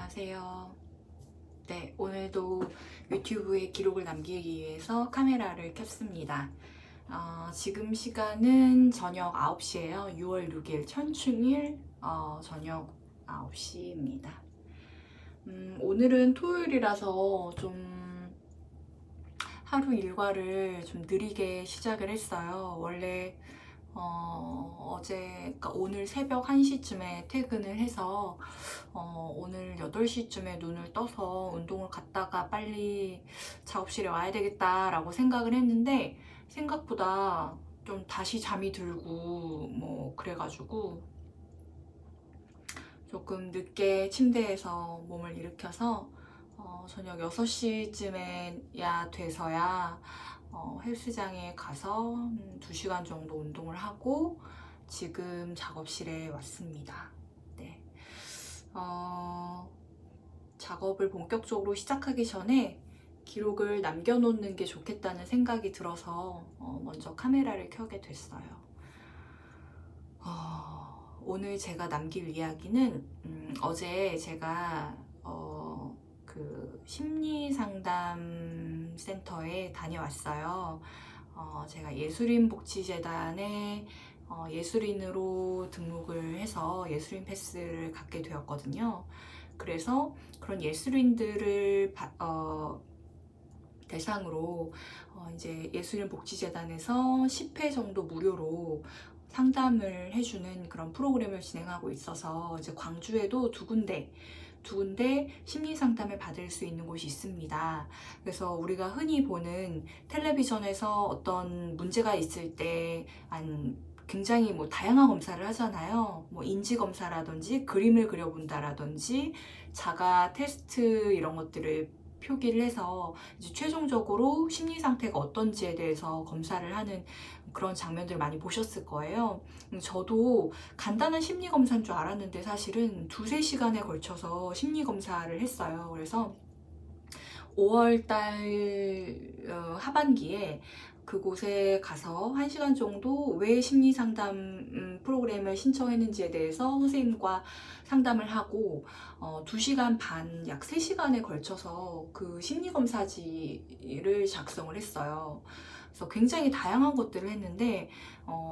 안녕하세요. 네, 오늘도 유튜브에 기록을 남기기 위해서 카메라를 켰습니다. 지금 시간은 저녁 9시예요. 6월 6일 천충일 저녁 9시입니다. 오늘은 토요일이라서 좀 하루 일과를 좀 느리게 시작을 했어요. 원래 그러니까 오늘 새벽 1시쯤에 퇴근을 해서 오늘 8시쯤에 눈을 떠서 운동을 갔다가 빨리 작업실에 와야 되겠다라고 생각을 했는데 생각보다 좀 다시 잠이 들고 뭐 그래가지고 조금 늦게 침대에서 몸을 일으켜서 저녁 6시쯤에야 돼서야 헬스장에 가서 2시간 정도 운동을 하고 지금 작업실에 왔습니다. 네. 작업을 본격적으로 시작하기 전에 기록을 남겨놓는 게 좋겠다는 생각이 들어서 먼저 카메라를 켜게 됐어요. 오늘 제가 남길 이야기는 어제 제가 그 심리상담 센터에 다녀왔어요. 제가 예술인복지재단에 예술인으로 등록을 해서 예술인 패스를 갖게 되었거든요. 그래서 그런 예술인들을 대상으로 이제 예술인복지재단에서 10회 정도 무료로 상담을 해주는 그런 프로그램을 진행하고 있어서 이제 광주에도 두 군데 심리 상담을 받을 수 있는 곳이 있습니다. 그래서 우리가 흔히 보는 텔레비전에서 어떤 문제가 있을 때 굉장히 뭐 다양한 검사를 하잖아요. 뭐 인지 검사라든지 그림을 그려본다라든지 자가 테스트 이런 것들을 표기를 해서 이제 최종적으로 심리 상태가 어떤지에 대해서 검사를 하는 그런 장면들 많이 보셨을 거예요. 저도 간단한 심리 검사인 줄 알았는데 사실은 2~3시간에 걸쳐서 심리 검사를 했어요. 그래서 5월달 하반기에 그곳에 가서 1시간 정도 왜 심리 상담 프로그램을 신청했는지에 대해서 선생님과 상담을 하고 2시간 반, 약 3시간에 걸쳐서 그 심리 검사지를 작성을 했어요. 그래서 굉장히 다양한 것들을 했는데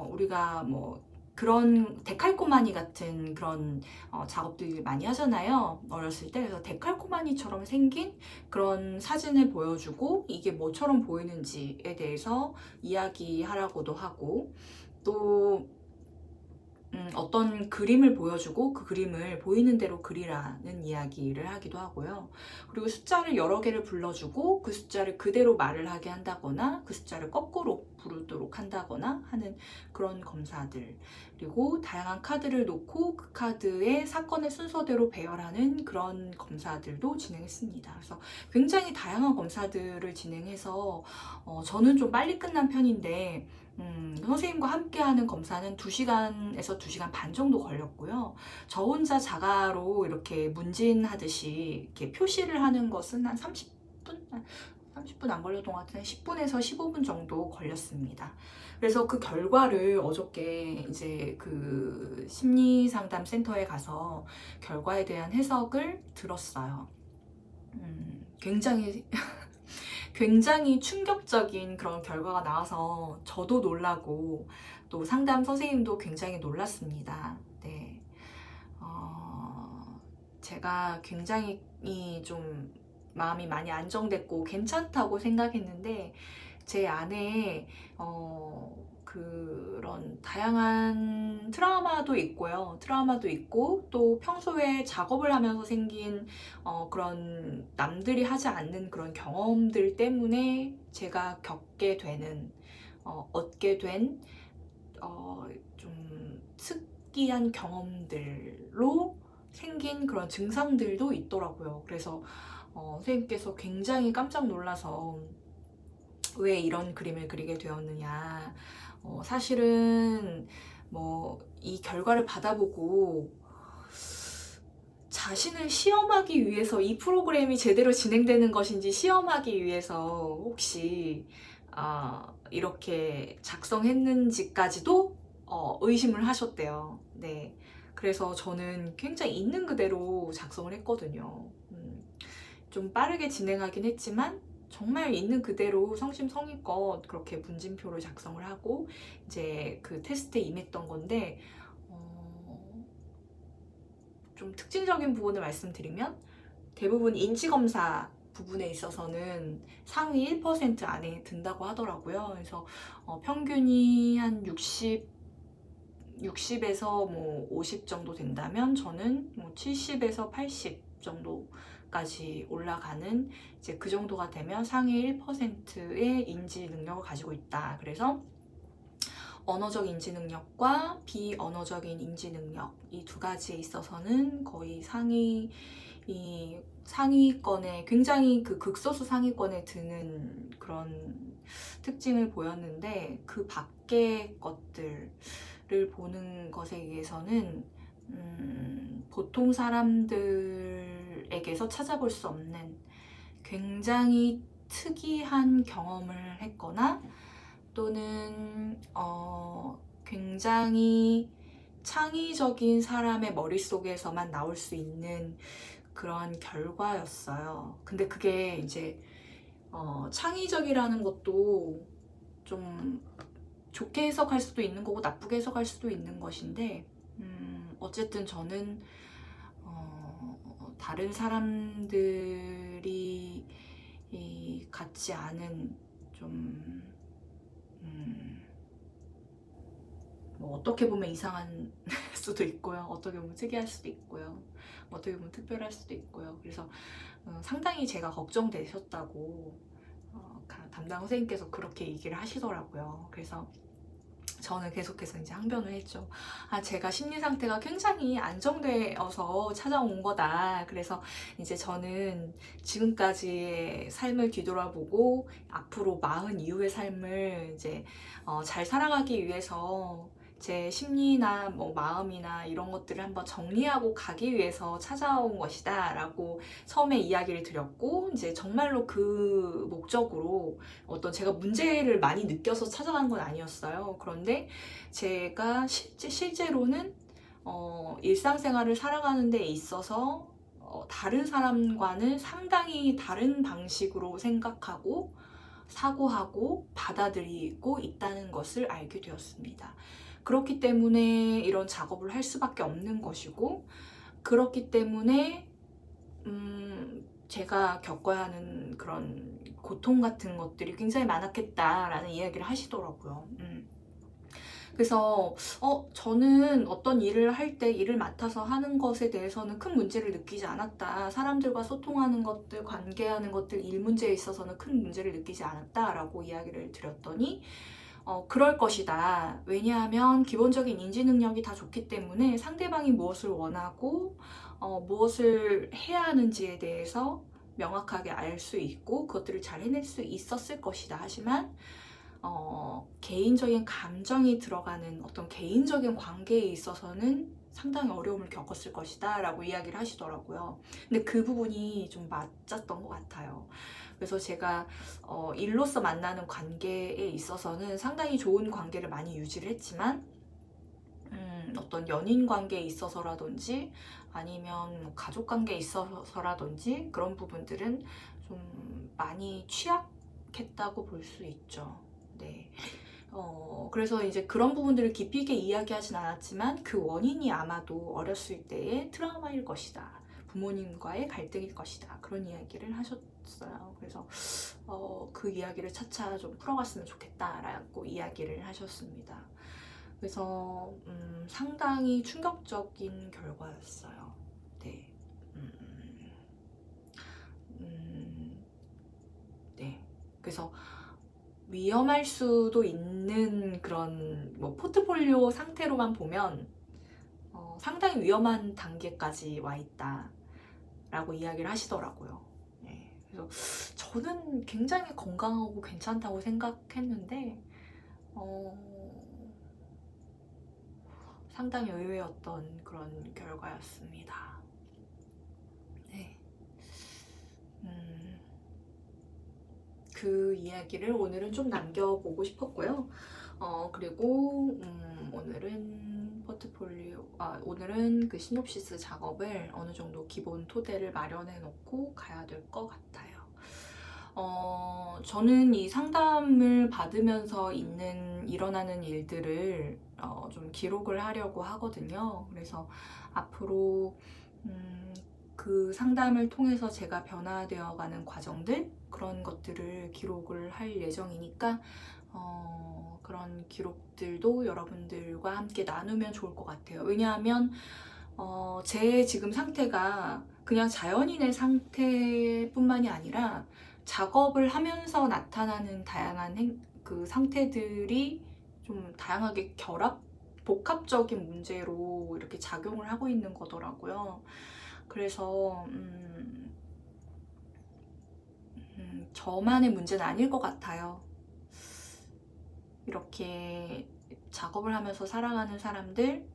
우리가 뭐 그런 데칼코마니 같은 그런 작업들 많이 하잖아요. 어렸을 때. 그래서 데칼코마니처럼 생긴 그런 사진을 보여주고 이게 뭐처럼 보이는지에 대해서 이야기하라고도 하고 또 어떤 그림을 보여주고 그 그림을 보이는 대로 그리라는 이야기를 하기도 하고요. 그리고 숫자를 여러 개를 불러주고 그 숫자를 그대로 말을 하게 한다거나 그 숫자를 거꾸로 부르도록 한다거나 하는 그런 검사들, 그리고 다양한 카드를 놓고 그 카드의 사건의 순서대로 배열하는 그런 검사들도 진행했습니다. 그래서 굉장히 다양한 검사들을 진행해서 저는 좀 빨리 끝난 편인데 선생님과 함께하는 검사는 2시간에서 2시간 반 정도 걸렸고요. 저 혼자 자가로 이렇게 문진하듯이 이렇게 표시를 하는 것은 한 30분 안 걸렸던 것 같은데 10분에서 15분 정도 걸렸습니다. 그래서 그 결과를 어저께 이제 그 심리상담 센터에 가서 결과에 대한 해석을 들었어요. 굉장히 충격적인 그런 결과가 나와서 저도 놀라고 또 상담 선생님도 굉장히 놀랐습니다. 네. 제가 굉장히 좀 마음이 많이 안정됐고 괜찮다고 생각했는데 제 안에 그런 다양한 트라우마도 있고요. 트라우마도 있고 또 평소에 작업을 하면서 생긴 그런 남들이 하지 않는 그런 경험들 때문에 제가 겪게 되는 얻게 된 좀 특이한 경험들로 생긴 그런 증상들도 있더라고요. 그래서 선생님께서 굉장히 깜짝 놀라서 왜 이런 그림을 그리게 되었느냐. 사실은 뭐 이 결과를 받아보고 자신을 시험하기 위해서 이 프로그램이 제대로 진행되는 것인지 시험하기 위해서 혹시 이렇게 작성했는지까지도 의심을 하셨대요. 네. 그래서 저는 굉장히 있는 그대로 작성을 했거든요. 좀 빠르게 진행하긴 했지만 정말 있는 그대로 성심성의껏 그렇게 문진표를 작성을 하고 이제 그 테스트에 임했던 건데, 좀 특징적인 부분을 말씀드리면 대부분 인지검사 부분에 있어서는 상위 1% 안에 든다고 하더라고요. 그래서 평균이 한 60에서 뭐 50 정도 된다면 저는 뭐 70에서 80 정도까지 올라가는, 이제 그 정도가 되면 상위 1%의 인지 능력을 가지고 있다. 그래서 언어적 인지 능력과 비언어적인 인지 능력, 이 두 가지에 있어서는 거의 상위권에, 굉장히 그 극소수 상위권에 드는 그런 특징을 보였는데, 그 밖의 것들을 보는 것에 의해서는 보통 사람들에게서 찾아볼 수 없는 굉장히 특이한 경험을 했거나, 또는 굉장히 창의적인 사람의 머릿속에서만 나올 수 있는 그런 결과였어요. 근데 그게 이제 창의적이라는 것도 좀 좋게 해석할 수도 있는 거고 나쁘게 해석할 수도 있는 것인데, 어쨌든 저는 다른 사람들이 갖지 않은 좀 뭐 어떻게 보면 이상한 수도 있고요, 어떻게 보면 특이할 수도 있고요, 어떻게 보면 특별할 수도 있고요. 그래서 상당히 제가 걱정되셨다고 담당 선생님께서 그렇게 얘기를 하시더라고요. 그래서 저는 계속해서 이제 항변을 했죠. 제가 심리 상태가 굉장히 안정되어서 찾아온 거다. 그래서 이제 저는 지금까지의 삶을 뒤돌아보고 앞으로 40 이후의 삶을 이제 잘 살아가기 위해서 제 심리나 뭐 마음이나 이런 것들을 한번 정리하고 가기 위해서 찾아온 것이다 라고 처음에 이야기를 드렸고, 이제 정말로 그 목적으로 어떤 제가 문제를 많이 느껴서 찾아간 건 아니었어요. 그런데 제가 실제로는 일상생활을 살아가는 데 있어서 다른 사람과는 상당히 다른 방식으로 생각하고 사고하고 받아들이고 있다는 것을 알게 되었습니다. 그렇기 때문에 이런 작업을 할 수밖에 없는 것이고, 그렇기 때문에 제가 겪어야 하는 그런 고통 같은 것들이 굉장히 많았겠다라는 이야기를 하시더라고요. 그래서 저는 어떤 일을 할 때 일을 맡아서 하는 것에 대해서는 큰 문제를 느끼지 않았다. 사람들과 소통하는 것들, 관계하는 것들, 일 문제에 있어서는 큰 문제를 느끼지 않았다라고 이야기를 드렸더니, 그럴 것이다. 왜냐하면 기본적인 인지 능력이 다 좋기 때문에 상대방이 무엇을 원하고 무엇을 해야 하는지에 대해서 명확하게 알 수 있고 그것들을 잘 해낼 수 있었을 것이다. 하지만 개인적인 감정이 들어가는 어떤 개인적인 관계에 있어서는 상당히 어려움을 겪었을 것이다 라고 이야기를 하시더라고요. 근데 그 부분이 좀 맞았던 것 같아요. 그래서 제가 일로서 만나는 관계에 있어서는 상당히 좋은 관계를 많이 유지를 했지만, 어떤 연인 관계에 있어서라든지 아니면 뭐 가족 관계에 있어서라든지 그런 부분들은 좀 많이 취약했다고 볼 수 있죠. 네. 그래서 이제 그런 부분들을 깊이 있게 이야기하진 않았지만 그 원인이 아마도 어렸을 때의 트라우마일 것이다. 부모님과의 갈등일 것이다. 그런 이야기를 하셨어요. 그래서 그 이야기를 차차 좀 풀어갔으면 좋겠다라고 이야기를 하셨습니다. 그래서 상당히 충격적인 결과였어요. 네. 네. 그래서 위험할 수도 있는 그런 뭐 포트폴리오 상태로만 보면 상당히 위험한 단계까지 와 있다 라고 이야기를 하시더라고요. 네. 그래서 저는 굉장히 건강하고 괜찮다고 생각했는데 상당히 의외였던 그런 결과였습니다. 네. 그 이야기를 오늘은 좀 남겨보고 싶었고요. 그리고 오늘은 포트폴리오, 오늘은 그 시놉시스 작업을 어느 정도 기본 토대를 마련해 놓고 가야 될 것 같아요. 저는 이 상담을 받으면서 일어나는 일들을 좀 기록을 하려고 하거든요. 그래서 앞으로 그 상담을 통해서 제가 변화되어가는 과정들, 그런 것들을 기록을 할 예정이니까 그런 기록들도 여러분들과 함께 나누면 좋을 것 같아요. 왜냐하면 제 지금 상태가 그냥 자연인의 상태뿐만이 아니라 작업을 하면서 나타나는 다양한 그 상태들이 좀 다양하게 복합적인 문제로 이렇게 작용을 하고 있는 거더라고요. 그래서 저만의 문제는 아닐 것 같아요. 이렇게 작업을 하면서 살아가는 사람들,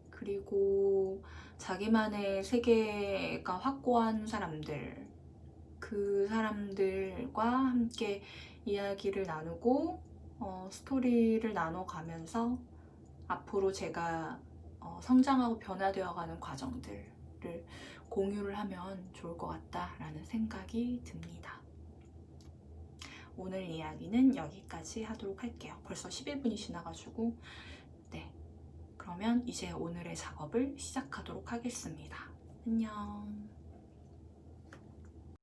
그리고 자기만의 세계가 확고한 사람들, 그 사람들과 함께 이야기를 나누고 스토리를 나눠가면서 앞으로 제가 성장하고 변화되어가는 과정들을 공유를 하면 좋을 것 같다라는 생각이 듭니다. 오늘 이야기는 여기까지 하도록 할게요. 벌써 11분이 지나가지고 네, 그러면 이제 오늘의 작업을 시작하도록 하겠습니다. 안녕.